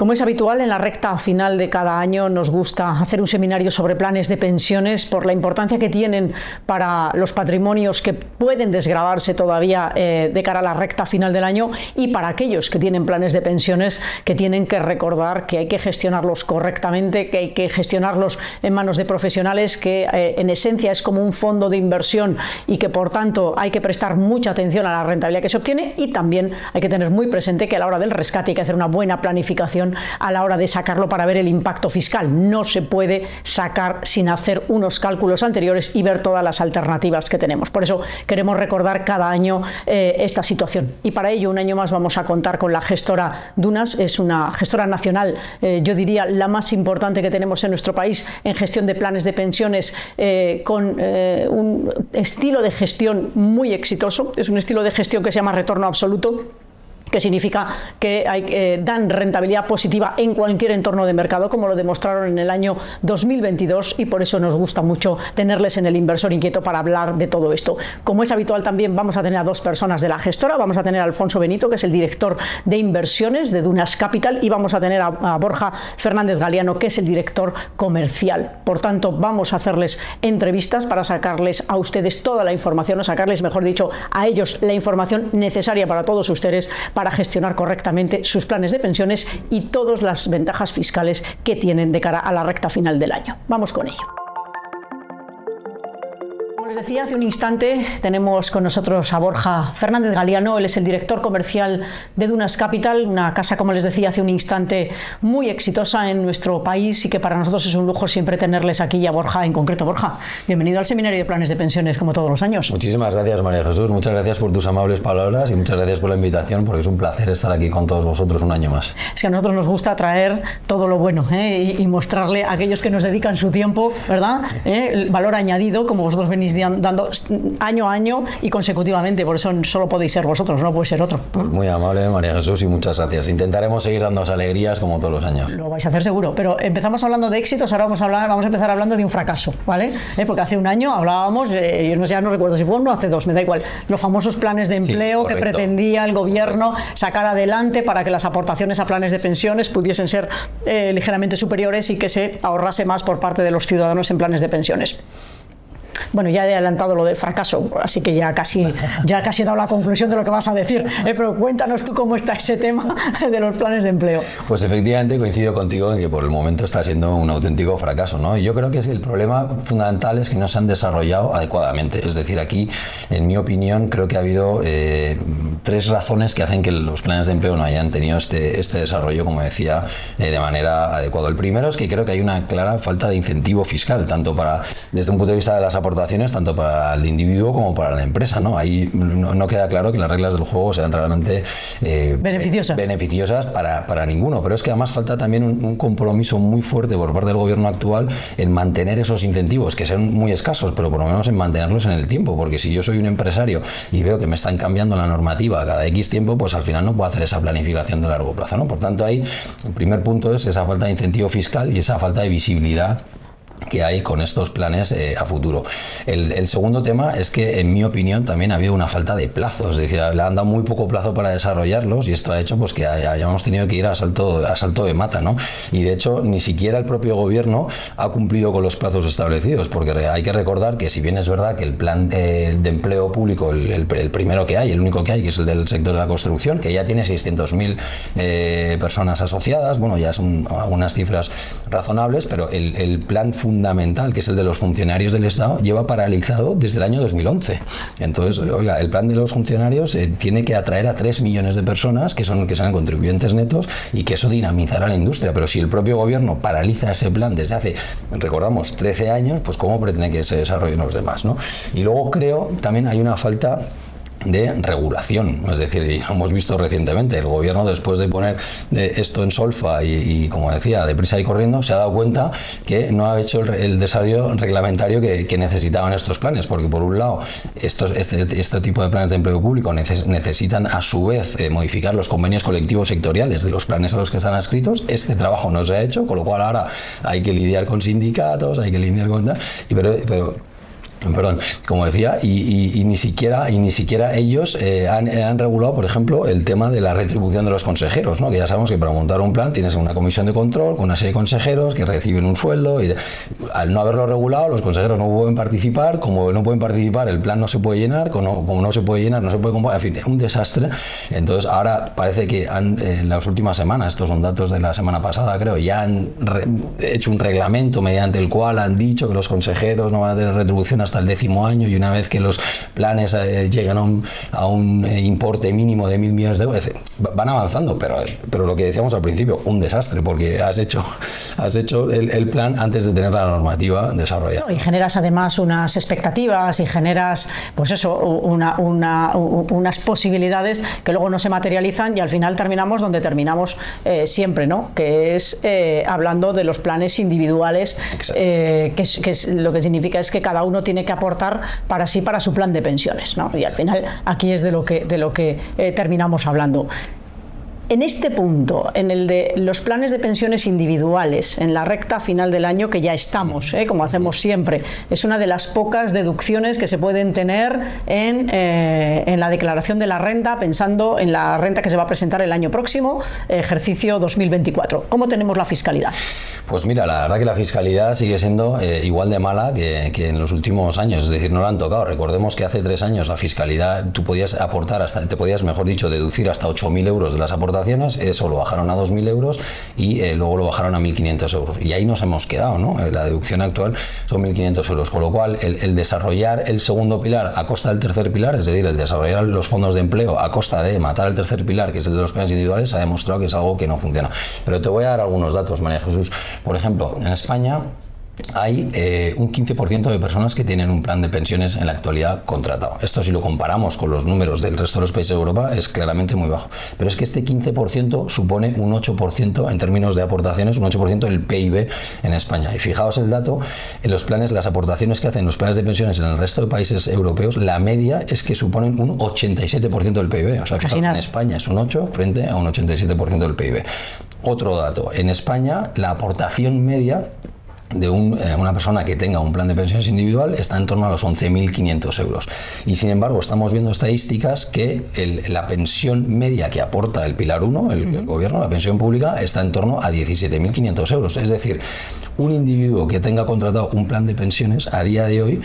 Como es habitual, en la recta final de cada año nos gusta hacer un seminario sobre planes de pensiones por la importancia que tienen para los patrimonios que pueden desgravarse todavía de cara a la recta final del año, y para aquellos que tienen planes de pensiones que tienen que recordar que hay que gestionarlos correctamente, que hay que gestionarlos en manos de profesionales, que en esencia es como un fondo de inversión y que por tanto hay que prestar mucha atención a la rentabilidad que se obtiene, y también hay que tener muy presente que a la hora del rescate hay que hacer una buena planificación a la hora de sacarlo para ver el impacto fiscal. No se puede sacar sin hacer unos cálculos anteriores y ver todas las alternativas que tenemos. Por eso queremos recordar cada año esta situación, y para ello un año más vamos a contar con la gestora Dunas. Es una gestora nacional, yo diría la más importante que tenemos en nuestro país en gestión de planes de pensiones, con un estilo de gestión muy exitoso. Es un estilo de gestión que se llama retorno absoluto, que significa que dan rentabilidad positiva en cualquier entorno de mercado, como lo demostraron en el año 2022, y por eso nos gusta mucho tenerles en el Inversor Inquieto para hablar de todo esto. Como es habitual, también vamos a tener a dos personas de la gestora. Vamos a tener a Alfonso Benito, que es el director de inversiones de Dunas Capital, y vamos a tener a Borja Fernández Galiano, que es el director comercial. Por tanto, vamos a hacerles entrevistas para sacarles a ustedes toda la información, o sacarles, mejor dicho, a ellos la información necesaria para todos ustedes, para gestionar correctamente sus planes de pensiones y todas las ventajas fiscales que tienen de cara a la recta final del año. Vamos con ello. Les decía hace un instante, tenemos con nosotros a Borja Fernández Galiano. Él es el director comercial de Dunas Capital, una casa, como les decía hace un instante, muy exitosa en nuestro país, y que para nosotros es un lujo siempre tenerles aquí, y a Borja en concreto. Borja, bienvenido al seminario de planes de pensiones, como todos los años. Muchísimas gracias, María Jesús, muchas gracias por tus amables palabras y muchas gracias por la invitación, porque es un placer estar aquí con todos vosotros un año más. Es que a nosotros nos gusta traer todo lo bueno, y mostrarle a aquellos que nos dedican su tiempo, ¿verdad?, el valor añadido, como vosotros venís dando año a año y consecutivamente. Por eso solo podéis ser vosotros, no puede ser otro. Pues muy amable, María Jesús, y muchas gracias. Intentaremos seguir dándoos alegrías como todos los años. Lo vais a hacer seguro, pero empezamos hablando de éxitos, ahora vamos a empezar hablando de un fracaso, ¿vale? Porque hace un año hablábamos, ya no recuerdo si fue uno o hace dos, me da igual, los famosos planes de empleo, sí, que pretendía el gobierno sacar adelante para que las aportaciones a planes de pensiones pudiesen ser ligeramente superiores y que se ahorrase más por parte de los ciudadanos en planes de pensiones. Bueno, ya he adelantado lo del fracaso, así que ya casi he dado la conclusión de lo que vas a decir, pero cuéntanos tú cómo está ese tema de los planes de empleo. Pues efectivamente coincido contigo en que por el momento está siendo un auténtico fracaso, ¿no? Y yo creo que el problema fundamental es que no se han desarrollado adecuadamente. Es decir, aquí, en mi opinión, creo que ha habido tres razones que hacen que los planes de empleo no hayan tenido este desarrollo, como decía, de manera adecuada. El primero es que creo que hay una clara falta de incentivo fiscal, tanto desde un punto de vista de las aportaciones, tanto para el individuo como para la empresa, ¿no? Ahí no queda claro que las reglas del juego sean realmente beneficiosas para ninguno, pero es que además falta también un compromiso muy fuerte por parte del gobierno actual en mantener esos incentivos, que sean muy escasos, pero por lo menos en mantenerlos en el tiempo, porque si yo soy un empresario y veo que me están cambiando la normativa cada X tiempo, pues al final no puedo hacer esa planificación de largo plazo, ¿no? Por tanto, ahí el primer punto es esa falta de incentivo fiscal y esa falta de visibilidad que hay con estos planes a futuro. El segundo tema es que, en mi opinión, también ha habido una falta de plazo, es decir, le han dado muy poco plazo para desarrollarlos, y esto ha hecho pues que hayamos tenido que ir a salto de mata, ¿no? Y de hecho ni siquiera el propio gobierno ha cumplido con los plazos establecidos, porque hay que recordar que, si bien es verdad que el plan de empleo público, el primero que hay, el único que hay, que es el del sector de la construcción, que ya tiene 600.000 personas asociadas, bueno, ya son algunas cifras razonables, pero el plan fundamental, que es el de los funcionarios del Estado, lleva paralizado desde el año 2011. Entonces, oiga, el plan de los funcionarios tiene que atraer a 3 millones de personas que sean contribuyentes netos, y que eso dinamizará la industria. Pero si el propio gobierno paraliza ese plan desde hace, recordamos, 13 años, pues ¿cómo pretende que se desarrollen los demás, ¿no? Y luego creo también hay una falta de regulación, es decir, hemos visto recientemente el gobierno, después de poner esto en solfa y como decía, deprisa y corriendo, se ha dado cuenta que no ha hecho el desarrollo reglamentario que necesitaban estos planes, porque por un lado este tipo de planes de empleo público necesitan a su vez modificar los convenios colectivos sectoriales de los planes a los que están adscritos. Este trabajo no se ha hecho, con lo cual ahora hay que lidiar con sindicatos, hay que lidiar con tal, pero Perdón, como decía, y ni siquiera ellos han regulado, por ejemplo, el tema de la retribución de los consejeros, ¿no? Que ya sabemos que para montar un plan tienes una comisión de control con una serie de consejeros que reciben un sueldo, y al no haberlo regulado, los consejeros no pueden participar. Como no pueden participar, el plan no se puede llenar, como no se puede llenar, no se puede comprar, en fin, un desastre. Entonces ahora parece que en las últimas semanas, estos son datos de la semana pasada, creo, ya han hecho un reglamento mediante el cual han dicho que los consejeros no van a tener retribución hasta el 10º año, y una vez que los planes llegan a un importe mínimo de 1.000 millones de euros, van avanzando, pero lo que decíamos al principio, un desastre, porque has hecho el plan antes de tener la normativa desarrollada. Y generas además unas expectativas y generas, pues eso, unas posibilidades que luego no se materializan, y al final terminamos donde terminamos siempre, ¿no? Que es hablando de los planes individuales, que lo que significa es que cada uno tiene que aportar para sí, para su plan de pensiones, ¿no? Y al final aquí es de lo que terminamos hablando. En este punto, en el de los planes de pensiones individuales, en la recta final del año que ya estamos, como hacemos siempre, es una de las pocas deducciones que se pueden tener en la declaración de la renta, pensando en la renta que se va a presentar el año próximo, ejercicio 2024. ¿Cómo tenemos la fiscalidad? Pues mira, la verdad que la fiscalidad sigue siendo igual de mala que en los últimos años, es decir, no la han tocado. Recordemos que hace 3 años la fiscalidad, tú podías aportar mejor dicho, deducir hasta 8.000 euros de las aportaciones. Eso lo bajaron a 2.000 euros y luego lo bajaron a 1.500 euros. Y ahí nos hemos quedado, ¿no? La deducción actual son 1.500 euros, con lo cual el desarrollar el segundo pilar a costa del tercer pilar, es decir, el desarrollar los fondos de empleo a costa de matar el tercer pilar, que es el de los planes individuales, ha demostrado que es algo que no funciona. Pero te voy a dar algunos datos, María Jesús. Por ejemplo, en España hay un 15% de personas que tienen un plan de pensiones en la actualidad contratado. Esto, si lo comparamos con los números del resto de los países de Europa, es claramente muy bajo. Pero es que este 15% supone un 8% en términos de aportaciones, un 8% del PIB en España. Y fijaos el dato, en los planes, las aportaciones que hacen los planes de pensiones en el resto de países europeos, la media es que suponen un 87% del PIB. O sea, fijaos, en España es un 8 frente a un 87% del PIB. Otro dato, en España la aportación media de una persona que tenga un plan de pensiones individual está en torno a los 11.500 euros. Y sin embargo, estamos viendo estadísticas que la pensión media que aporta el Pilar 1, el gobierno, la pensión pública, está en torno a 17.500 euros. Es decir, un individuo que tenga contratado un plan de pensiones a día de hoy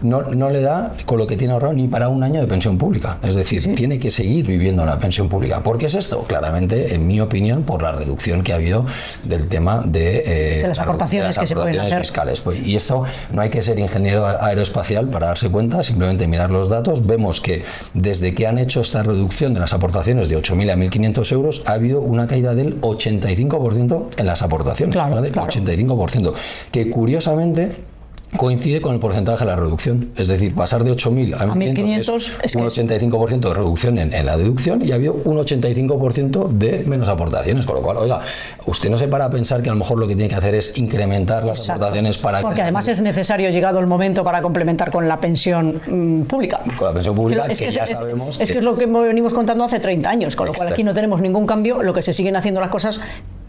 no le da con lo que tiene ahorrado ni para un año de pensión pública. Es decir, tiene que seguir viviendo en la pensión pública. ¿Por qué es esto? Claramente, en mi opinión, por la reducción que ha habido del tema de las aportaciones que se pueden hacer fiscales. Y esto no hay que ser ingeniero aeroespacial para darse cuenta, simplemente mirar los datos. Vemos que desde que han hecho esta reducción de las aportaciones de 8.000 a 1.500 euros, ha habido una caída del 85% en las aportaciones. Claro. 85%. Que curiosamente coincide con el porcentaje de la reducción, es decir, pasar de 8.000 a 1.500 es un 85% de reducción en la deducción, y ha habido un 85% de menos aportaciones, con lo cual, oiga, usted no se para a pensar que a lo mejor lo que tiene que hacer es incrementar las aportaciones para... Porque además es necesario, llegado el momento, para complementar con la pensión pública. Con la pensión pública, ya sabemos... Es que es lo que venimos contando hace 30 años, con lo cual aquí no tenemos ningún cambio, lo que se siguen haciendo las cosas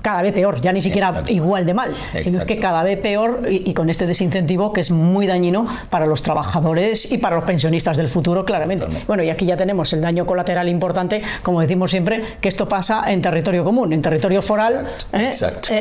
cada vez peor, ya ni siquiera igual de mal, sino es que cada vez peor, y con este desincentivo que es muy dañino para los trabajadores y para los pensionistas del futuro, claramente. Bueno, y aquí ya tenemos el daño colateral importante, como decimos siempre, que esto pasa en territorio común, en territorio foral.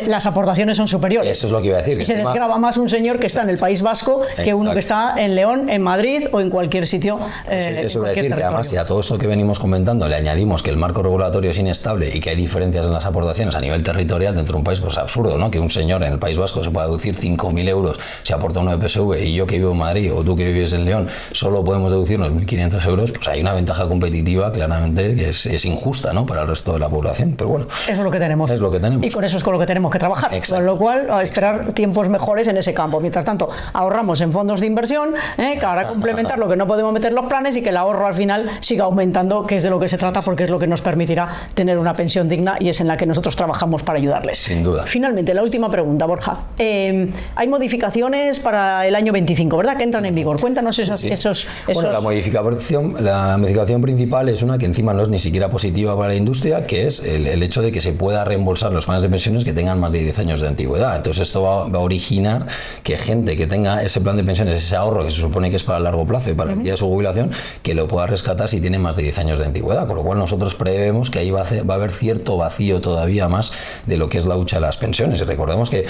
Las aportaciones son superiores. Eso es lo que iba a decir. Y se desgrava más un señor que está en el País Vasco que uno que está en León, en Madrid o en cualquier sitio. Eso iba a decir, que además, si a todo esto que venimos comentando le añadimos que el marco regulatorio es inestable y que hay diferencias en las aportaciones a nivel territorial dentro de un país, pues absurdo, ¿no? Que un señor en el País Vasco se pueda deducir 5.000 euros si aporta uno de PSV, y yo que vivo en Madrid o tú que vives en León solo podemos deducirnos 1.500 euros, pues hay una ventaja competitiva claramente que es injusta, ¿no? Para el resto de la población, pero bueno. Eso es lo que tenemos. Es lo que tenemos. Y con eso es con lo que tenemos que trabajar. Exacto. Con lo cual, a esperar tiempos mejores en ese campo. Mientras tanto, ahorramos en fondos de inversión, que ahora complementar lo que no podemos meter en los planes, y que el ahorro al final siga aumentando, que es de lo que se trata, porque es lo que nos permitirá tener una pensión digna, y es en la que nosotros trabajamos para ayudarles. Sin duda. Finalmente, la última pregunta, Borja. Hay modificaciones para el año 25, ¿verdad? Que entran en vigor. Cuéntanos esos... Bueno, la modificación principal es una que encima no es ni siquiera positiva para la industria, que es el hecho de que se pueda reembolsar los planes de pensiones que tengan más de 10 años de antigüedad. Entonces esto va a originar que gente que tenga ese plan de pensiones, ese ahorro que se supone que es para largo plazo y para el día de su jubilación, que lo pueda rescatar si tiene más de 10 años de antigüedad. Con lo cual nosotros prevemos que ahí va a haber cierto vacío todavía más de lo que es la hucha de las pensiones. Y recordemos que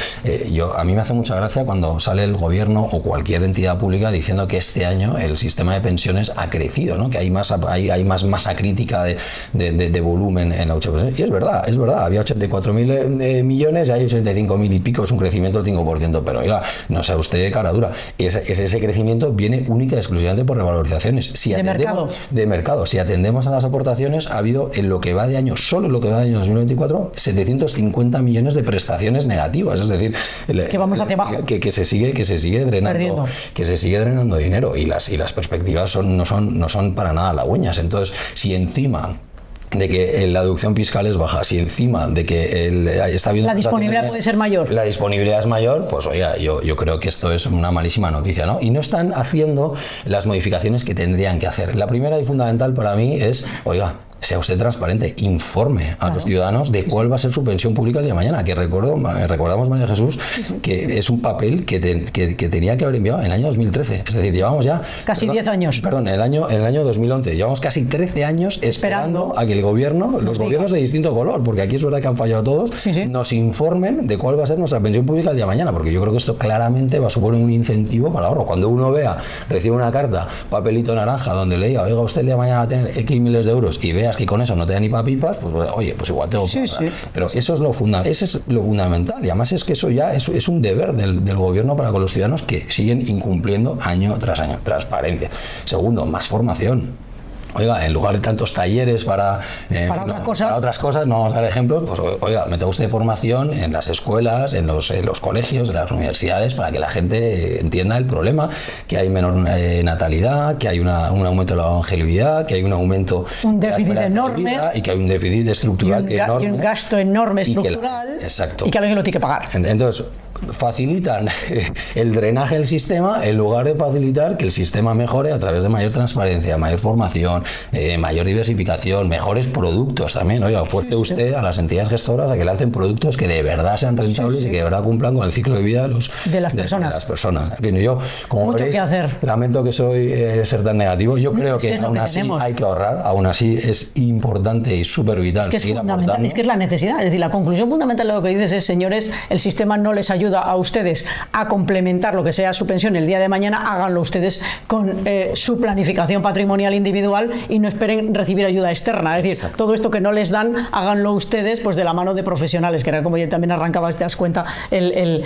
a mí me hace mucha gracia cuando sale el gobierno o cualquier entidad pública diciendo que este año el sistema de pensiones ha crecido, ¿no? Que hay más masa crítica de volumen en la hucha de pensiones. Y es verdad, había 84.000 millones y hay 85.000 y pico, es un crecimiento del 5%, pero oiga, no sea usted de cara dura. Ese crecimiento viene única y exclusivamente por revalorizaciones. De mercado. Si atendemos a las aportaciones, ha habido en lo que va de año, solo en lo que va de año 2024, 750 millones de prestaciones negativas, es decir, que vamos hacia abajo, que se sigue drenando dinero, y las perspectivas no son para nada halagüeñas. Entonces, si encima de que la deducción fiscal es baja, si encima de que está habiendo la disponibilidad puede ser mayor, la disponibilidad es mayor, pues oiga, yo creo que esto es una malísima noticia, ¿no? Y no están haciendo las modificaciones que tendrían que hacer. La primera y fundamental para mí es, oiga, sea usted transparente, informe a los ciudadanos de cuál va a ser su pensión pública el día de mañana, que recordamos, María Jesús, que es un papel que tenía que haber enviado en el año 2013, es decir, llevamos ya... Casi 10 años. Perdón, en el año 2011, llevamos casi 13 años esperando a que el gobierno, los gobiernos de distinto color, porque aquí es verdad que han fallado todos, nos informen de cuál va a ser nuestra pensión pública el día de mañana, porque yo creo que esto claramente va a suponer un incentivo para el ahorro. Cuando uno recibe una carta, papelito naranja, donde le diga, oiga, usted el día de mañana va a tener X miles de euros, y vea que con eso no te da ni papipas, pues oye, pues igual tengo que pagar. Pero eso es lo fundamental, y además es que eso ya es un deber del gobierno para con los ciudadanos, que siguen incumpliendo año tras año. Transparencia. Segundo, más formación. Oiga, en lugar de tantos talleres para otras cosas, no vamos a dar ejemplos, pues oiga, meta usted formación en las escuelas, en los colegios, en las universidades, para que la gente entienda el problema, que hay menor natalidad, que hay un aumento de la longevidad, que hay un déficit enorme, y que hay un déficit estructural enorme. Y un gasto enorme estructural, y que alguien lo tiene que pagar. Entonces, facilitan el drenaje del sistema en lugar de facilitar que el sistema mejore a través de mayor transparencia, mayor formación, mayor diversificación, mejores productos también. Oiga, fuerce usted a las entidades gestoras a que lancen productos que de verdad sean rentables y que de verdad cumplan con el ciclo de vida de las personas. En fin, yo, como veréis, lamento que soy ser tan negativo. Yo creo que aún así hay que ahorrar, aún así es importante y súper vital. Es que es fundamental, es que es la necesidad. Es decir, la conclusión fundamental de lo que dices es, señores, el sistema no les ayuda a ustedes a complementar lo que sea su pensión el día de mañana, háganlo ustedes con su planificación patrimonial individual y no esperen recibir ayuda externa. Es decir, todo esto que no les dan, háganlo ustedes pues de la mano de profesionales, que era como yo también arrancabas, te das cuenta, el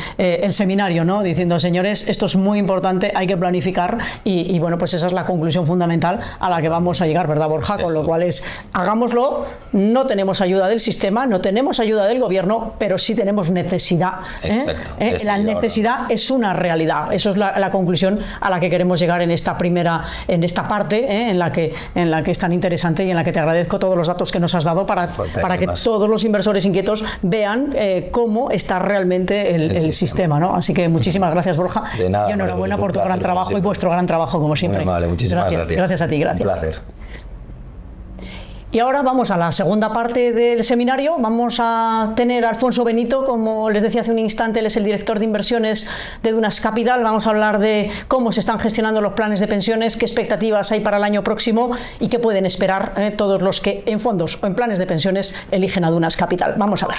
seminario, ¿no? Diciendo, señores, esto es muy importante, hay que planificar y bueno, pues esa es la conclusión fundamental a la que vamos a llegar, ¿verdad, Borja? Con lo cual es, hagámoslo, no tenemos ayuda del sistema, no tenemos ayuda del gobierno, pero sí tenemos necesidad. La necesidad es una realidad. Eso es la conclusión a la que queremos llegar en esta parte, en la que es tan interesante y en la que te agradezco todos los datos que nos has dado para que todos los inversores inquietos vean cómo está realmente el sistema, ¿no? Así que muchísimas gracias, Borja. De nada, y enhorabuena por tu gran trabajo y vuestro gran trabajo, como siempre. Vale, muchísimas gracias. Gracias a ti, gracias. Un placer. Y ahora vamos a la segunda parte del seminario. Vamos a tener a Alfonso Benito, como les decía hace un instante, él es el director de inversiones de Dunas Capital. Vamos a hablar de cómo se están gestionando los planes de pensiones, qué expectativas hay para el año próximo y qué pueden esperar todos los que en fondos o en planes de pensiones eligen a Dunas Capital. Vamos a ver.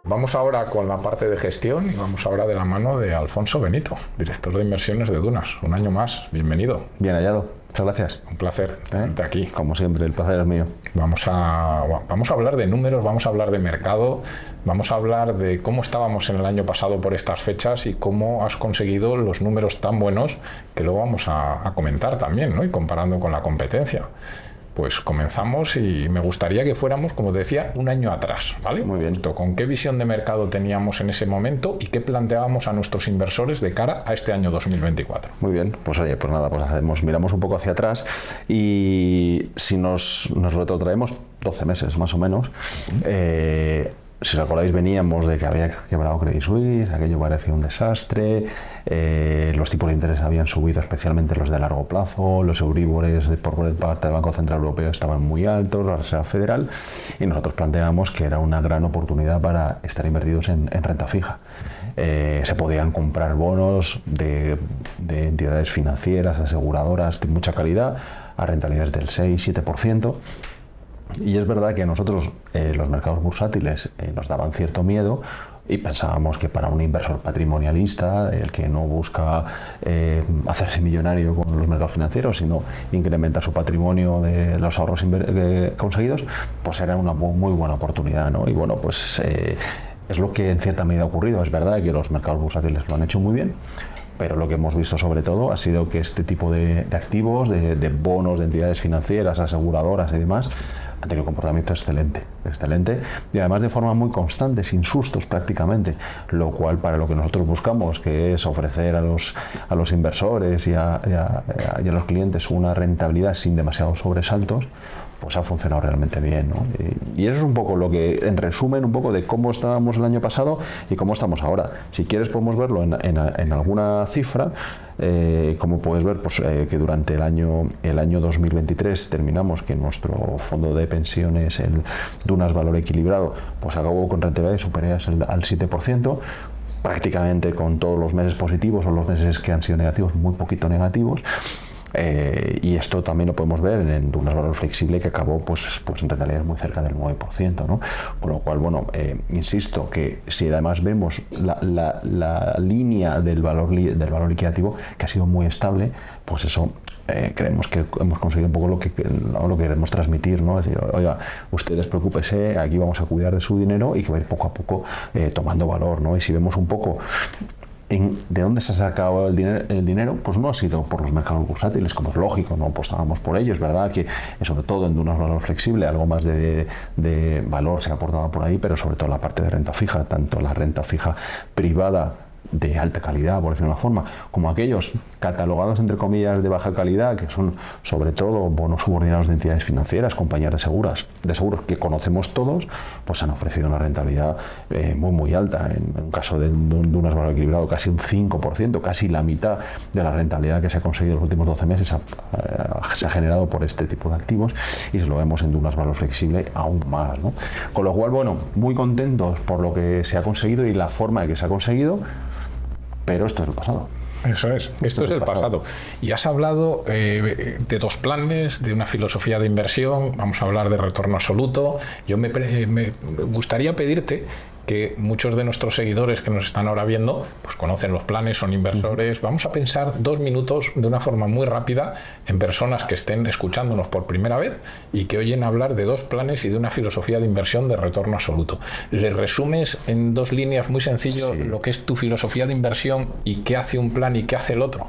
Vamos ahora con la parte de gestión y vamos ahora de la mano de Alfonso Benito, director de inversiones de Dunas. Un año más, bienvenido. Bien hallado. Muchas gracias. Un placer tenerte aquí. Como siempre, el placer es mío. Vamos a hablar de números, vamos a hablar de mercado, vamos a hablar de cómo estábamos en el año pasado por estas fechas y cómo has conseguido los números tan buenos que luego vamos a comentar también, ¿no? Y comparando con la competencia. pues comenzamos y me gustaría que fuéramos, como te decía, un año atrás, ¿vale? Muy bien. ¿Con qué visión de mercado teníamos en ese momento y qué planteábamos a nuestros inversores de cara a este año 2024? Muy bien, pues oye, pues nada, pues miramos un poco hacia atrás y si nos retrotraemos 12 meses más o menos, si recordáis, veníamos de que había quebrado Credit Suisse, aquello parecía un desastre, los tipos de interés habían subido, especialmente los de largo plazo, los Euribores por parte del Banco Central Europeo estaban muy altos, la Reserva Federal, y nosotros planteamos que era una gran oportunidad para estar invertidos en renta fija. Se podían comprar bonos de entidades financieras, aseguradoras de mucha calidad, a rentabilidades del 6-7%. Y es verdad que a nosotros los mercados bursátiles nos daban cierto miedo y pensábamos que para un inversor patrimonialista, el que no busca hacerse millonario con los mercados financieros, sino incrementa su patrimonio de los ahorros conseguidos, pues era una muy buena oportunidad, ¿no? Y bueno, pues es lo que en cierta medida ha ocurrido. Es verdad que los mercados bursátiles lo han hecho muy bien, pero lo que hemos visto sobre todo ha sido que este tipo de activos, de bonos de entidades financieras, aseguradoras y demás, han tenido un comportamiento excelente y además de forma muy constante, sin sustos prácticamente, lo cual para lo que nosotros buscamos, que es ofrecer a los inversores y a los clientes una rentabilidad sin demasiados sobresaltos, pues ha funcionado realmente bien, ¿no? Y eso es un poco lo que, en resumen, un poco de cómo estábamos el año pasado y cómo estamos ahora. Si quieres podemos verlo en alguna cifra. Como puedes ver, pues, que durante el año 2023 terminamos que nuestro fondo de pensiones, el Dunas Valor Equilibrado, pues acabó con rentabilidades superiores al 7%, prácticamente con todos los meses positivos o los meses que han sido negativos, muy poquito negativos. Y esto también lo podemos ver en Dunas Valor Flexible, que acabó pues en rentabilidades muy cerca del 9%, ¿no? Con lo cual, bueno, insisto que si además vemos la línea del valor liquidativo, que ha sido muy estable, pues eso creemos que hemos conseguido un poco lo que queremos transmitir, ¿no? Es decir, oiga, ustedes preocúpese, aquí vamos a cuidar de su dinero y que va a ir poco a poco tomando valor, ¿no? Y si vemos un poco de dónde se ha sacado el dinero, pues no ha sido por los mercados bursátiles, como es lógico, no apostábamos por ellos, ¿verdad? Que sobre todo en Dunas Valor Flexible algo más de valor se ha aportado por ahí, pero sobre todo la parte de renta fija, tanto la renta fija privada de alta calidad, por decirlo de una forma, como aquellos catalogados entre comillas de baja calidad, que son sobre todo bonos subordinados de entidades financieras, compañías de seguros que conocemos todos, pues han ofrecido una rentabilidad muy alta. En un caso de Dunas Valor Equilibrado, casi un 5%, casi la mitad de la rentabilidad que se ha conseguido en los últimos 12 meses se ha generado por este tipo de activos, y si lo vemos en Dunas Valor Flexible aún más, ¿no? Con lo cual, bueno, muy contentos por lo que se ha conseguido y la forma en que se ha conseguido. Pero esto es el pasado. Eso es, esto es el pasado. Y has hablado de dos planes, de una filosofía de inversión, vamos a hablar de retorno absoluto. Yo me gustaría pedirte que muchos de nuestros seguidores que nos están ahora viendo, pues conocen los planes, son inversores. Vamos a pensar 2 minutos de una forma muy rápida en personas que estén escuchándonos por primera vez y que oyen hablar de 2 planes y de una filosofía de inversión de retorno absoluto. ¿Les resumes en 2 líneas muy sencillo lo que es tu filosofía de inversión y qué hace un plan y qué hace el otro?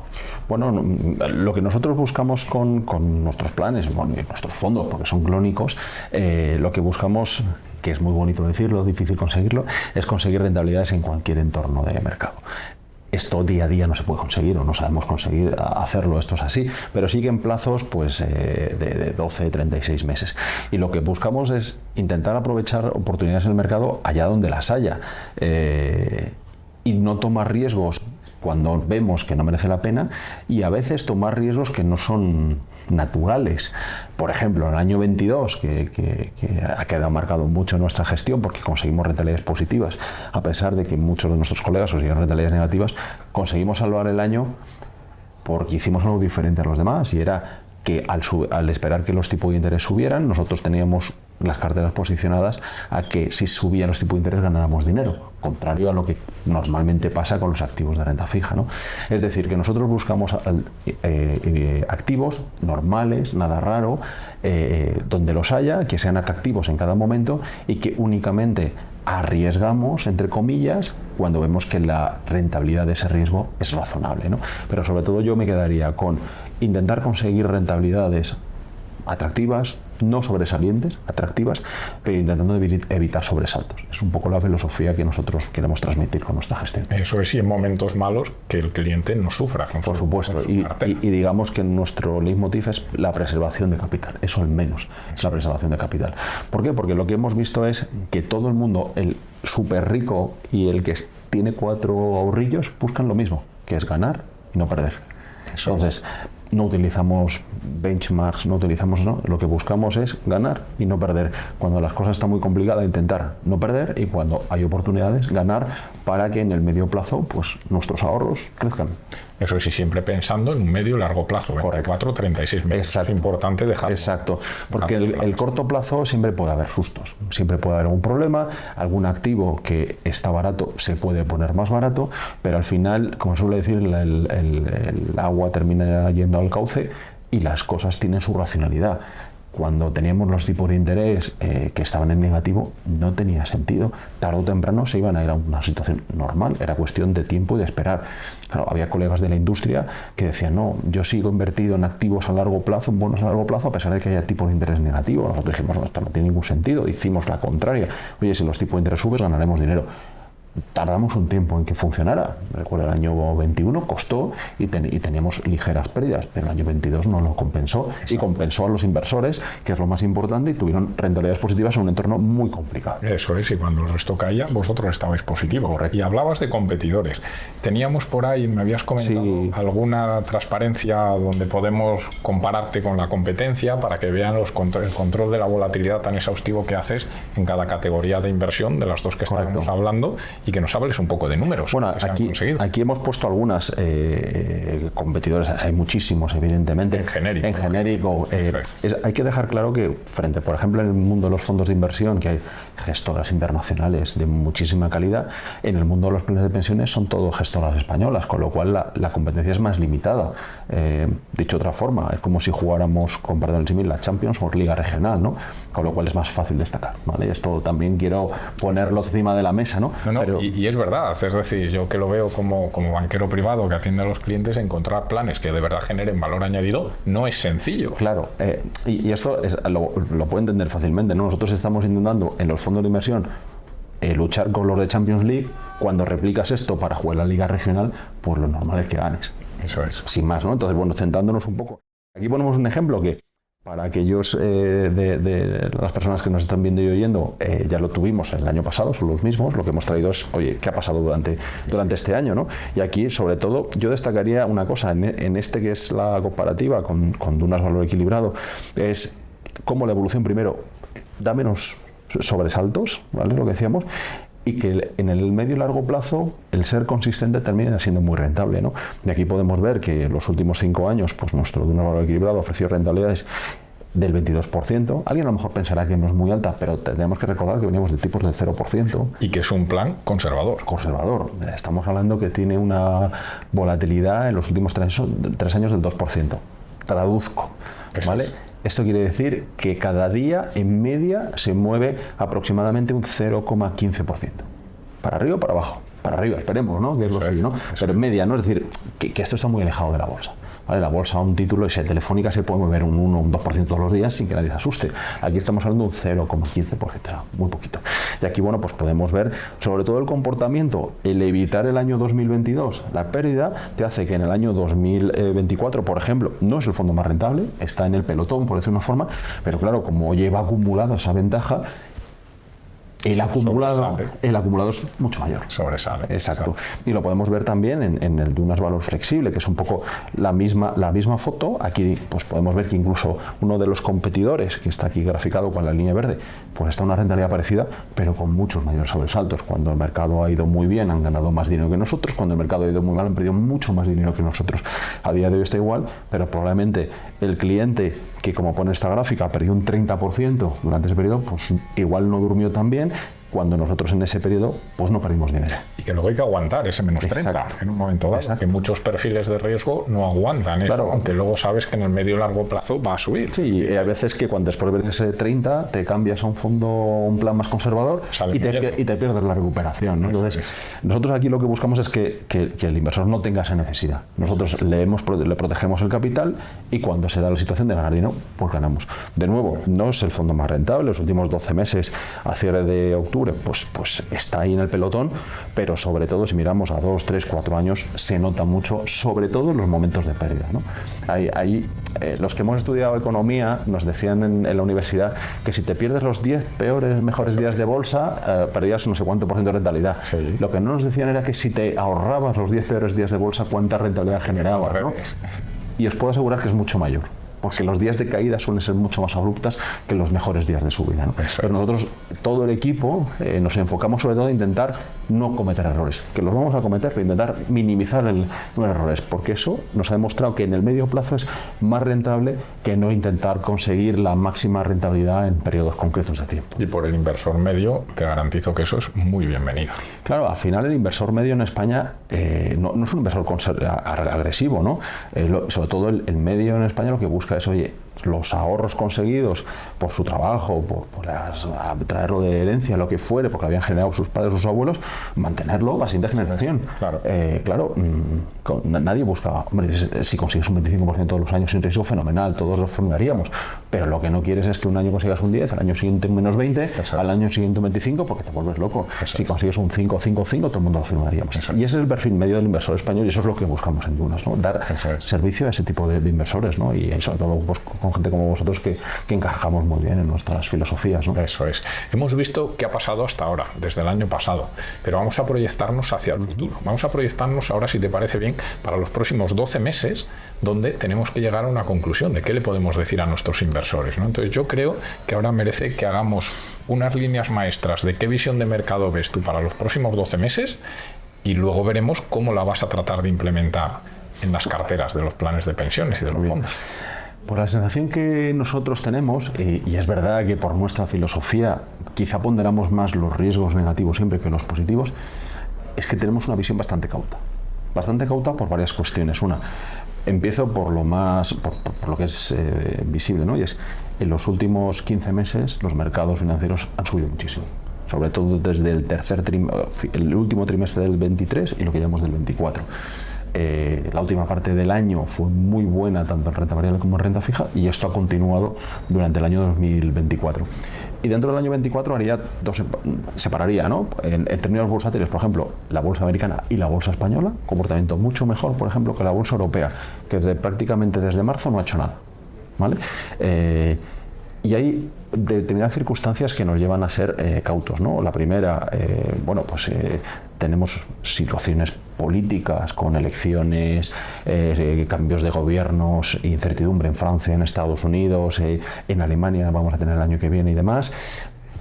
Bueno, lo que nosotros buscamos con nuestros planes, bueno, y nuestros fondos, porque son clónicos, lo que buscamos, que es muy bonito decirlo, difícil conseguirlo, es conseguir rentabilidades en cualquier entorno de mercado. Esto día a día no se puede conseguir, o no sabemos conseguir hacerlo, esto es así, pero sí que en plazos pues, de 12, 36 meses. Y lo que buscamos es intentar aprovechar oportunidades en el mercado allá donde las haya, y no tomar riesgos cuando vemos que no merece la pena, y a veces tomar riesgos que no son naturales. Por ejemplo, en el año 22, que ha quedado marcado mucho en nuestra gestión porque conseguimos rentabilidades positivas, a pesar de que muchos de nuestros colegas consiguieron rentabilidades negativas, conseguimos salvar el año porque hicimos algo diferente a los demás, y era que al esperar que los tipos de interés subieran, nosotros teníamos las carteras posicionadas a que si subían los tipos de interés ganáramos dinero, contrario a lo que normalmente pasa con los activos de renta fija, ¿no? Es decir, que nosotros buscamos activos normales, nada raro, donde los haya, que sean atractivos en cada momento y que únicamente arriesgamos, entre comillas, cuando vemos que la rentabilidad de ese riesgo es razonable, ¿no? Pero sobre todo yo me quedaría con intentar conseguir rentabilidades atractivas, no sobresalientes, atractivas, pero intentando evitar sobresaltos. Es un poco la filosofía que nosotros queremos transmitir con nuestra gestión. Eso es, y en momentos malos que el cliente no sufra. Por supuesto, y digamos que nuestro leitmotiv es la preservación de capital, eso al menos, es la preservación de capital. ¿Por qué? Porque lo que hemos visto es que todo el mundo, el súper rico y el que tiene 4 ahorrillos, buscan lo mismo, que es ganar y no perder. Entonces, no utilizamos benchmarks, lo que buscamos es ganar y no perder. Cuando las cosas están muy complicadas, intentar no perder, y cuando hay oportunidades, ganar, para que en el medio plazo pues nuestros ahorros crezcan. Eso sí, siempre pensando en un medio y largo plazo, 24, 36 meses. Exacto. Es importante dejarlo. Exacto, porque el corto plazo siempre puede haber sustos, siempre puede haber algún problema, algún activo que está barato se puede poner más barato, pero al final, como suele decir, el agua termina yendo al cauce y las cosas tienen su racionalidad. Cuando teníamos los tipos de interés que estaban en negativo, no tenía sentido. Tarde o temprano se iban a ir a una situación normal, era cuestión de tiempo y de esperar. Claro, había colegas de la industria que decían, no, yo sigo invertido en activos a largo plazo, en bonos a largo plazo, a pesar de que haya tipos de interés negativos. Nosotros dijimos, no, esto no tiene ningún sentido, hicimos la contraria. Oye, si los tipos de interés suben, ganaremos dinero. Tardamos un tiempo en que funcionara. Recuerdo el año 21 costó y teníamos ligeras pérdidas, pero el año 22 no lo compensó. Exacto. Y compensó a los inversores, que es lo más importante, y tuvieron rentabilidades positivas en un entorno muy complicado. Eso es, y cuando el resto caía, vosotros estabais positivos. Correcto. Y hablabas de competidores. Teníamos por ahí, me habías comentado, sí, alguna transparencia donde podemos compararte con la competencia para que vean el control de la volatilidad tan exhaustivo que haces en cada categoría de inversión de las dos que estábamos hablando, y que nos hables un poco de números. Bueno, aquí hemos puesto algunas competidores, hay muchísimos, evidentemente. En genérico. En genérico. Hay que dejar claro que frente, por ejemplo, en el mundo de los fondos de inversión, que hay gestoras internacionales de muchísima calidad, en el mundo de los planes de pensiones son todo gestoras españolas, con lo cual la competencia es más limitada. Dicho de otra forma, es como si jugáramos, comparado en el símil, la Champions o Liga Regional, ¿no? Con lo cual es más fácil destacar, ¿vale? Esto también quiero ponerlo encima de la mesa, ¿no? Pero y es verdad, es decir, yo que lo veo como banquero privado que atiende a los clientes, encontrar planes que de verdad generen valor añadido no es sencillo. Claro, y esto lo puede entender fácilmente, ¿no? Nosotros estamos intentando en los fondos de inversión luchar con los de Champions League. Cuando replicas esto para jugar la Liga Regional, pues lo normal es que ganes. Eso es. Sin más, ¿no? Entonces, bueno, centrándonos un poco. Aquí ponemos un ejemplo que, para aquellos de las personas que nos están viendo y oyendo, ya lo tuvimos el año pasado, son los mismos. Lo que hemos traído es, oye, ¿qué ha pasado durante este año, ¿no? Y aquí, sobre todo, yo destacaría una cosa, en este que es la comparativa con Dunas Valor Equilibrado, es cómo la evolución primero da menos sobresaltos, ¿vale? Lo que decíamos, y que en el medio y largo plazo el ser consistente termina siendo muy rentable, ¿no? Y aquí podemos ver que en los últimos 5 años pues nuestro Dunas Valor Equilibrado ofreció rentabilidades del 22%. Alguien a lo mejor pensará que no es muy alta, pero tenemos que recordar que veníamos de tipos del 0%. Y que es un plan conservador. Conservador. Estamos hablando que tiene una volatilidad en los últimos 3 años del 2%. Traduzco, ¿vale? Esto quiere decir que cada día, en media, se mueve aproximadamente un 0,15%. Para arriba o para abajo. Para arriba, esperemos, ¿no? Que es lo suyo, ¿no? Pero en media, ¿no? Es decir, que esto está muy alejado de la bolsa. ¿Vale? La bolsa, un título, esa Telefónica se puede mover un 1 o un 2% todos los días sin que nadie se asuste. Aquí estamos hablando de un 0,15%, muy poquito. Y aquí, bueno, pues podemos ver, sobre todo el comportamiento, el evitar el año 2022, la pérdida, te hace que en el año 2024, por ejemplo, no es el fondo más rentable, está en el pelotón, por decir una forma, pero claro, como lleva acumulada esa ventaja, el acumulado es mucho mayor. Sobresale. Exacto. Y lo podemos ver también en el Dunas Valor Flexible, que es un poco la misma foto. Aquí pues podemos ver que incluso uno de los competidores, que está aquí graficado con la línea verde, pues está una rentabilidad parecida, pero con muchos mayores sobresaltos. Cuando el mercado ha ido muy bien, han ganado más dinero que nosotros. Cuando el mercado ha ido muy mal, han perdido mucho más dinero que nosotros. A día de hoy está igual, pero probablemente el cliente, que como pone esta gráfica, perdió un 30% durante ese periodo, pues igual no durmió tan bien, cuando nosotros en ese periodo pues no perdimos dinero. Y que luego hay que aguantar ese menos 30 Exacto. en un momento dado, Exacto. que muchos perfiles de riesgo no aguantan eso, Claro. aunque luego sabes que en el medio y largo plazo va a subir. Sí, y hay veces que cuando después de ver ese 30 te cambias a un fondo, un plan más conservador Sale y te huyendo. pierdes la recuperación, ¿no? Entonces, nosotros aquí lo que buscamos es que el inversor no tenga esa necesidad. Nosotros le protegemos el capital y cuando se da la situación de ganar dinero, pues ganamos. De nuevo, no es el fondo más rentable, los últimos 12 meses a cierre de octubre, pues está ahí en el pelotón, pero sobre todo si miramos a 2, 3, 4 años, se nota mucho, sobre todo en los momentos de pérdida, ¿no? Los que hemos estudiado economía nos decían en la universidad que si te pierdes los 10 mejores días de bolsa, perdías no sé cuánto por ciento de rentabilidad. Sí. Lo que no nos decían era que si te ahorrabas los 10 peores días de bolsa, cuánta rentabilidad generabas, ¿no? Y os puedo asegurar que es mucho mayor, porque los días de caída suelen ser mucho más abruptas que los mejores días de subida, ¿no? Pero nosotros, todo el equipo, nos enfocamos sobre todo en intentar no cometer errores, que los vamos a cometer, pero intentar minimizar los errores, porque eso nos ha demostrado que en el medio plazo es más rentable que no intentar conseguir la máxima rentabilidad en periodos concretos de tiempo. Y por el inversor medio te garantizo que eso es muy bienvenido. Claro, al final el inversor medio en España no es un inversor agresivo, ¿no? Sobre todo el medio en España lo que busca es, oye, los ahorros conseguidos por su trabajo, por traerlo de herencia, lo que fuere, porque lo habían generado sus padres o sus abuelos, mantenerlo a la siguiente generación. Claro. Nadie busca, hombre, si consigues un 25% todos los años sin riesgo, fenomenal, todos lo firmaríamos, pero lo que no quieres es que un año consigas un 10, al año siguiente un menos 20, al año siguiente un 25, porque te vuelves loco. Si consigues un 5, 5, 5, todo el mundo lo firmaríamos. Y ese es el perfil medio del inversor español y eso es lo que buscamos en Dunas, ¿no? Dar servicio a ese tipo de inversores, ¿no? Y sobre todo pues, con gente como vosotros que encajamos muy bien en nuestras filosofías, ¿no? Eso es. Hemos visto qué ha pasado hasta ahora, desde el año pasado, pero vamos a proyectarnos hacia el futuro. Vamos a proyectarnos ahora, si te parece bien, para los próximos 12 meses, donde tenemos que llegar a una conclusión de qué le podemos decir a nuestros inversores, ¿no? Entonces yo creo que ahora merece que hagamos unas líneas maestras de qué visión de mercado ves tú para los próximos 12 meses y luego veremos cómo la vas a tratar de implementar en las carteras de los planes de pensiones y de los fondos. Por la sensación que nosotros tenemos, y es verdad que por nuestra filosofía quizá ponderamos más los riesgos negativos siempre que los positivos, es que tenemos una visión bastante cauta. Bastante cauta por varias cuestiones. Una, empiezo por lo más, por lo que es visible, ¿no? Y es, en los últimos 15 meses los mercados financieros han subido muchísimo. Sobre todo desde el último trimestre del 23 y lo que llamamos del 24. La última parte del año fue muy buena tanto en renta variable como en renta fija y esto ha continuado durante el año 2024. Y dentro del año 24 separaría, ¿no? En términos bursátiles, por ejemplo, la bolsa americana y la bolsa española, comportamiento mucho mejor, por ejemplo, que la bolsa europea, que prácticamente desde marzo no ha hecho nada, ¿vale? Y hay determinadas circunstancias que nos llevan a ser cautos, ¿no? La primera, tenemos situaciones políticas con elecciones, cambios de gobiernos, incertidumbre en Francia, en Estados Unidos, en Alemania vamos a tener el año que viene y demás,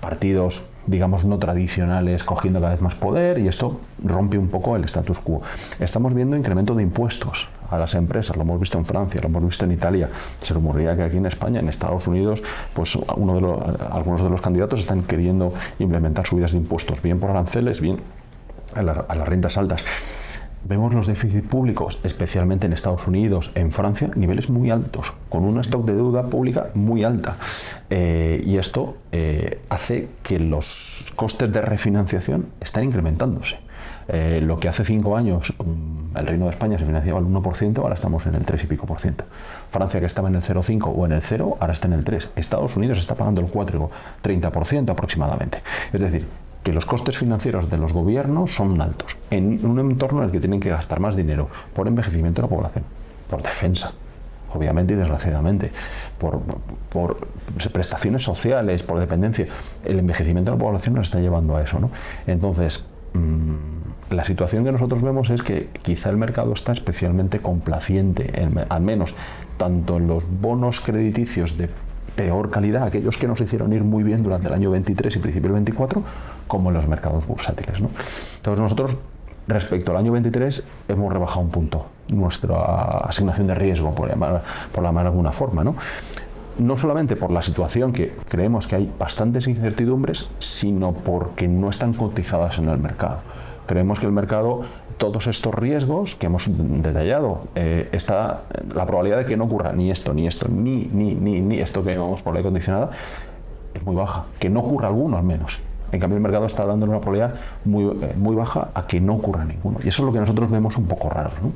partidos, digamos, no tradicionales cogiendo cada vez más poder y esto rompe un poco el status quo. Estamos viendo incremento de impuestos a las empresas, lo hemos visto en Francia, lo hemos visto en Italia, se rumorea que aquí en España, en Estados Unidos, pues algunos de los candidatos están queriendo implementar subidas de impuestos, bien por aranceles, bien a las rentas altas. Vemos los déficits públicos, especialmente en Estados Unidos, en Francia, niveles muy altos, con un stock de deuda pública muy alta. Y esto hace que los costes de refinanciación estén incrementándose. Lo que hace 5 años el Reino de España se financiaba al 1%, ahora estamos en el 3 y pico por ciento. Francia, que estaba en el 0,5 o en el 0, ahora está en el 3. Estados Unidos está pagando el 4,30% aproximadamente. Es decir, que los costes financieros de los gobiernos son altos, en un entorno en el que tienen que gastar más dinero por envejecimiento de la población, por defensa, obviamente y desgraciadamente, por prestaciones sociales, por dependencia. El envejecimiento de la población nos está llevando a eso, ¿no? Entonces, la situación que nosotros vemos es que quizá el mercado está especialmente complaciente, al menos tanto en los bonos crediticios de peor calidad, aquellos que nos hicieron ir muy bien durante el año 23 y principio del 24, como en los mercados bursátiles, ¿no? Entonces nosotros, respecto al año 23, hemos rebajado un punto nuestra asignación de riesgo, por llamar de alguna forma, ¿no? no solamente por la situación, que creemos que hay bastantes incertidumbres, sino porque no están cotizadas en el mercado. Creemos que el mercado, todos estos riesgos que hemos detallado, está la probabilidad de que no ocurra ni esto, ni esto, ni esto que llamamos por ley condicionada, es muy baja, que no ocurra alguno al menos. En cambio, el mercado está dando una probabilidad muy baja a que no ocurra ninguno. Y eso es lo que nosotros vemos un poco raro, ¿no?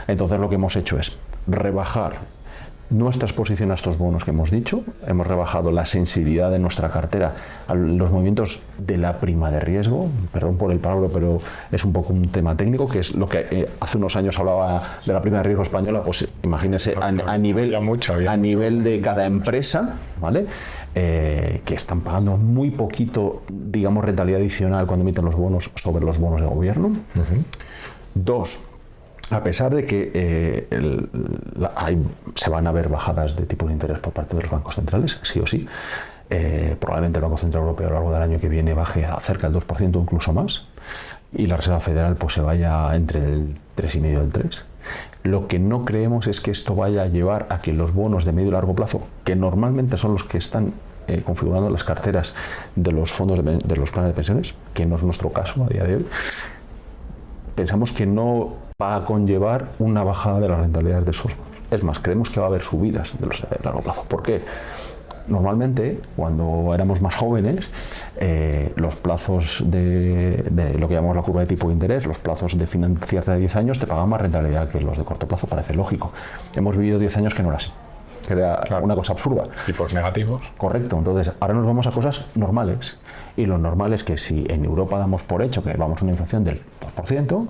Entonces, lo que hemos hecho es rebajar nuestra exposición a estos bonos que hemos dicho, hemos rebajado la sensibilidad de nuestra cartera a los movimientos de la prima de riesgo, perdón por el palabra, pero es un poco un tema técnico, que es lo que hace unos años hablaba de la prima de riesgo española, pues imagínense a nivel de cada empresa, ¿vale? Que están pagando muy poquito, digamos, rentabilidad adicional cuando emiten los bonos sobre los bonos de gobierno. Dos, a pesar de que se van a ver bajadas de tipos de interés por parte de los bancos centrales, sí o sí, probablemente el Banco Central Europeo a lo largo del año que viene baje a cerca del 2%, incluso más, y la Reserva Federal pues se vaya entre el 3,5 y el 3%. Lo que no creemos es que esto vaya a llevar a que los bonos de medio y largo plazo, que normalmente son los que están configurando las carteras de los fondos de los planes de pensiones, que no es nuestro caso a día de hoy, pensamos que no va a conllevar una bajada de las rentabilidades de esos bonos. Es más, creemos que va a haber subidas de los de largo plazo. ¿Por qué? Normalmente, cuando éramos más jóvenes, los plazos de lo que llamamos la curva de tipo de interés, los plazos de financiarte de 10 años te pagaban más rentabilidad que los de corto plazo, parece lógico. Hemos vivido 10 años que no era así, que era una cosa absurda. Tipos negativos. Correcto, entonces ahora nos vamos a cosas normales, y lo normal es que si en Europa damos por hecho que vamos a una inflación del 2%,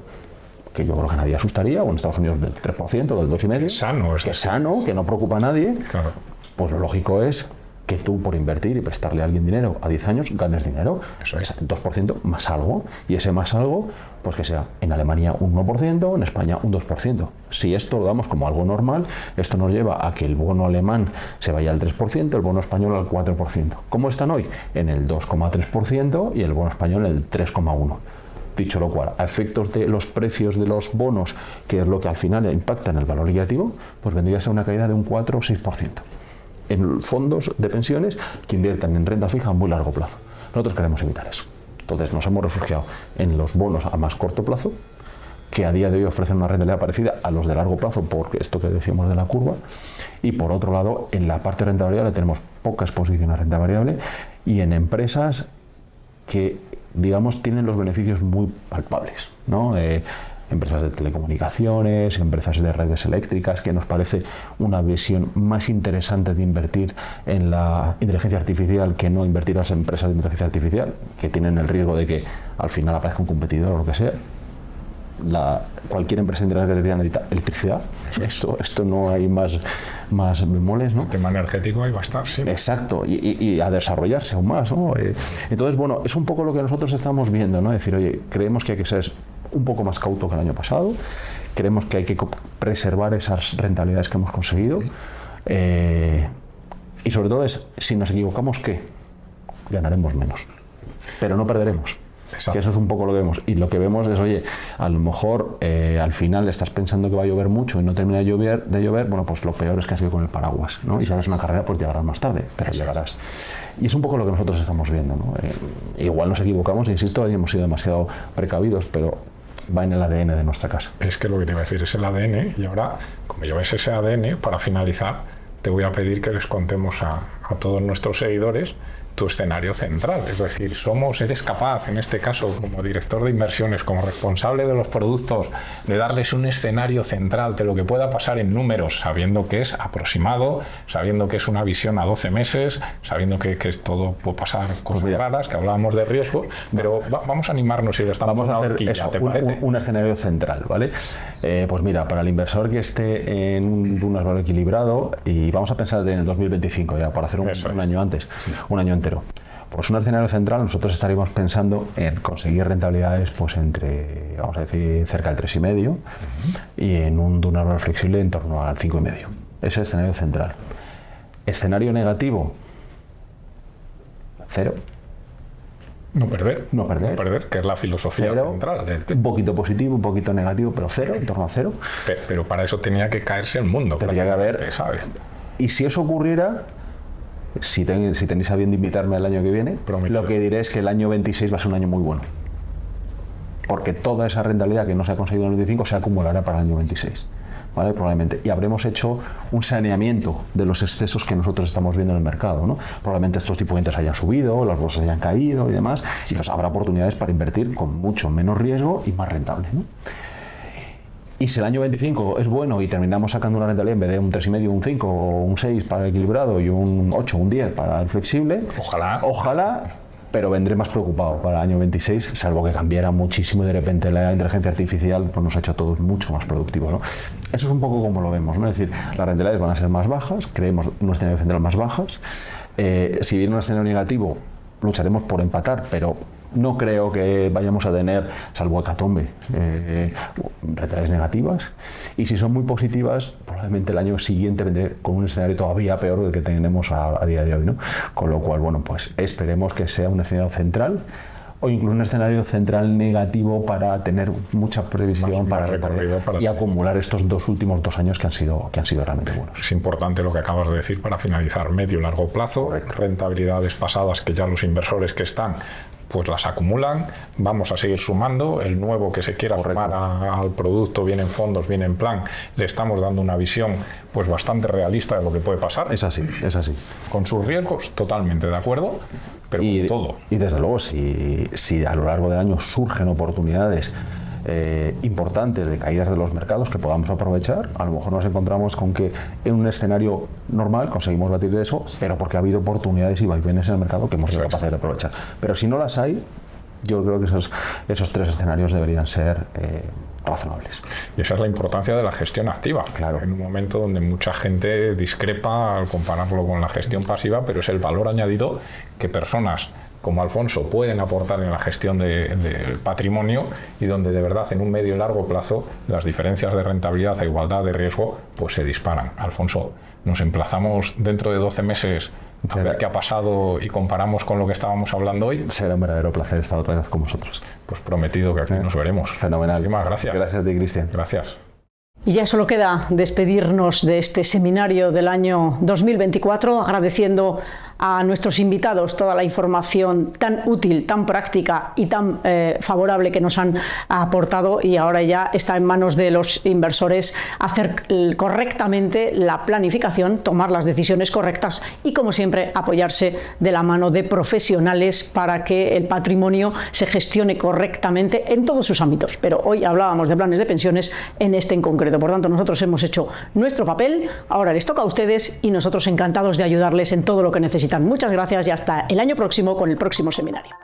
que yo creo que nadie asustaría, o en Estados Unidos del 3%, del 2,5%, que sano, que sano, que no preocupa a nadie, claro. Pues lo lógico es que tú, por invertir y prestarle a alguien dinero a 10 años, ganes dinero. Eso es. 2% más algo, y ese más algo, pues que sea en Alemania un 1%, en España un 2%. Si esto lo damos como algo normal, esto nos lleva a que el bono alemán se vaya al 3%, el bono español al 4%. ¿Cómo están hoy? En el 2,3% y el bono español en el 3,1%. Dicho lo cual, a efectos de los precios de los bonos, que es lo que al final impacta en el valor liquidativo, pues vendría a ser una caída de un 4 o 6%. En fondos de pensiones que inviertan en renta fija a muy largo plazo. Nosotros queremos evitar eso. Entonces nos hemos refugiado en los bonos a más corto plazo, que a día de hoy ofrecen una rentabilidad parecida a los de largo plazo, por esto que decíamos de la curva, y por otro lado, en la parte de renta variable tenemos poca exposición a renta variable, y en empresas que, digamos, tienen los beneficios muy palpables, ¿no? Empresas de telecomunicaciones, empresas de redes eléctricas, que nos parece una visión más interesante de invertir en la inteligencia artificial que no invertir en las empresas de inteligencia artificial, que tienen el riesgo de que al final aparezca un competidor o lo que sea. Cualquier empresa de inteligencia artificial necesita electricidad. Esto no hay más bemoles, ¿no? El tema energético ahí va a estar, sí. Exacto, y a desarrollarse aún más, ¿no? Entonces, bueno, es un poco lo que nosotros estamos viendo, ¿no? Es decir, oye, creemos que hay que ser un poco más cauto que el año pasado, creemos que hay que preservar esas rentabilidades que hemos conseguido, y sobre todo es, si nos equivocamos, ¿qué? Ganaremos menos, pero no perderemos. Exacto. Que eso es un poco lo que vemos, y lo que vemos es, oye, a lo mejor al final estás pensando que va a llover mucho y no termina de llover, bueno, pues lo peor es que has ido con el paraguas, ¿no? Y si haces una carrera, pues llegarás más tarde, pero llegarás. Y es un poco lo que nosotros estamos viendo, ¿no? Igual nos equivocamos, insisto, hemos sido demasiado precavidos, pero va en el ADN de nuestra casa. Es que lo que te iba a decir es el ADN, y ahora, como lleváis ese ADN, para finalizar, te voy a pedir que les contemos a todos nuestros seguidores tu escenario central. Es decir, eres capaz, en este caso, como director de inversiones, como responsable de los productos, de darles un escenario central de lo que pueda pasar en números, sabiendo que es aproximado, sabiendo que es una visión a 12 meses, sabiendo que todo puede pasar cosas raras, que hablábamos de riesgo, pero vamos a animarnos y vamos a hacer eso, un escenario central, ¿vale? Pues mira, para el inversor que esté en un valor equilibrado, y vamos a pensar en el 2025 ya, para hacer un año antes, sí. Un año entero. Pues un escenario central, nosotros estaríamos pensando en conseguir rentabilidades pues entre, vamos a decir, cerca del 3,5 y en un valor flexible en torno al 5,5. Ese es el escenario central. Escenario negativo, 0. No perder, que es la filosofía 0, central. Un poquito positivo, un poquito negativo, pero 0, en torno a 0. Pero para eso tenía que caerse el mundo. Tendría que haber, ¿sabes? Y si eso ocurriera, si tenéis a bien de invitarme el año que viene, Prometido. lo que diré es que el año 26 va a ser un año muy bueno. Porque toda esa rentabilidad que no se ha conseguido en el 25 se acumulará para el año 26. ¿Vale? Probablemente. Y habremos hecho un saneamiento de los excesos que nosotros estamos viendo en el mercado, ¿no? Probablemente estos tipos de interés hayan subido, las bolsas hayan caído y demás, y entonces habrá oportunidades para invertir con mucho menos riesgo y más rentable, ¿no? Y si el año 25 es bueno y terminamos sacando una rentabilidad en vez de un 3,5, un 5 o un 6 para el equilibrado y un 8, un 10 para el flexible, ojalá, pero vendré más preocupado para el año 26, salvo que cambiara muchísimo y de repente la inteligencia artificial pues nos ha hecho a todos mucho más productivos, ¿no? Eso es un poco como lo vemos, ¿no? Es decir, las rentabilidades van a ser más bajas, creemos un escenario central más bajas. Si viene un escenario negativo, lucharemos por empatar, pero no creo que vayamos a tener, salvo hecatombe, rentabilidades negativas. Y si son muy positivas, probablemente el año siguiente vendré con un escenario todavía peor del que tenemos a día de hoy, ¿no? Con lo cual, bueno, pues esperemos que sea un escenario central o incluso un escenario central negativo para tener mucha previsión más recorrido y acumular estos últimos 2 años que han sido realmente buenos. Es importante lo que acabas de decir para finalizar, medio y largo plazo, Correcto. Rentabilidades pasadas que ya los inversores que están pues las acumulan, vamos a seguir sumando, el nuevo que se quiera sumar al producto, bien en fondos, bien en plan, le estamos dando una visión pues bastante realista de lo que puede pasar. Es así, es así. Con sus riesgos, totalmente de acuerdo, pero con todo. Y desde luego, si a lo largo del año surgen oportunidades importantes de caídas de los mercados que podamos aprovechar, a lo mejor nos encontramos con que en un escenario normal conseguimos batir eso, pero porque ha habido oportunidades y vaivenes en el mercado que hemos sido capaces de aprovechar. Pero si no las hay, yo creo que esos 3 escenarios deberían ser razonables. Y esa es la importancia de la gestión activa. Claro. En un momento donde mucha gente discrepa al compararlo con la gestión pasiva, pero es el valor añadido que personas como Alfonso pueden aportar en la gestión del patrimonio y donde de verdad en un medio y largo plazo las diferencias de rentabilidad a igualdad de riesgo pues se disparan. Alfonso, nos emplazamos dentro de 12 meses a ver qué ha pasado y comparamos con lo que estábamos hablando hoy. Será un verdadero placer estar otra vez con vosotros. Pues prometido que aquí nos veremos. Fenomenal. Muchísimas gracias. Gracias a ti, Cristian. Gracias. Y ya solo queda despedirnos de este seminario del año 2024, agradeciendo a nuestros invitados toda la información tan útil, tan práctica y tan favorable que nos han aportado, y ahora ya está en manos de los inversores hacer correctamente la planificación, tomar las decisiones correctas y, como siempre, apoyarse de la mano de profesionales para que el patrimonio se gestione correctamente en todos sus ámbitos. Pero hoy hablábamos de planes de pensiones en este en concreto. Por tanto, nosotros hemos hecho nuestro papel, ahora les toca a ustedes y nosotros encantados de ayudarles en todo lo que necesitan. Muchas gracias y hasta el año próximo con el próximo seminario.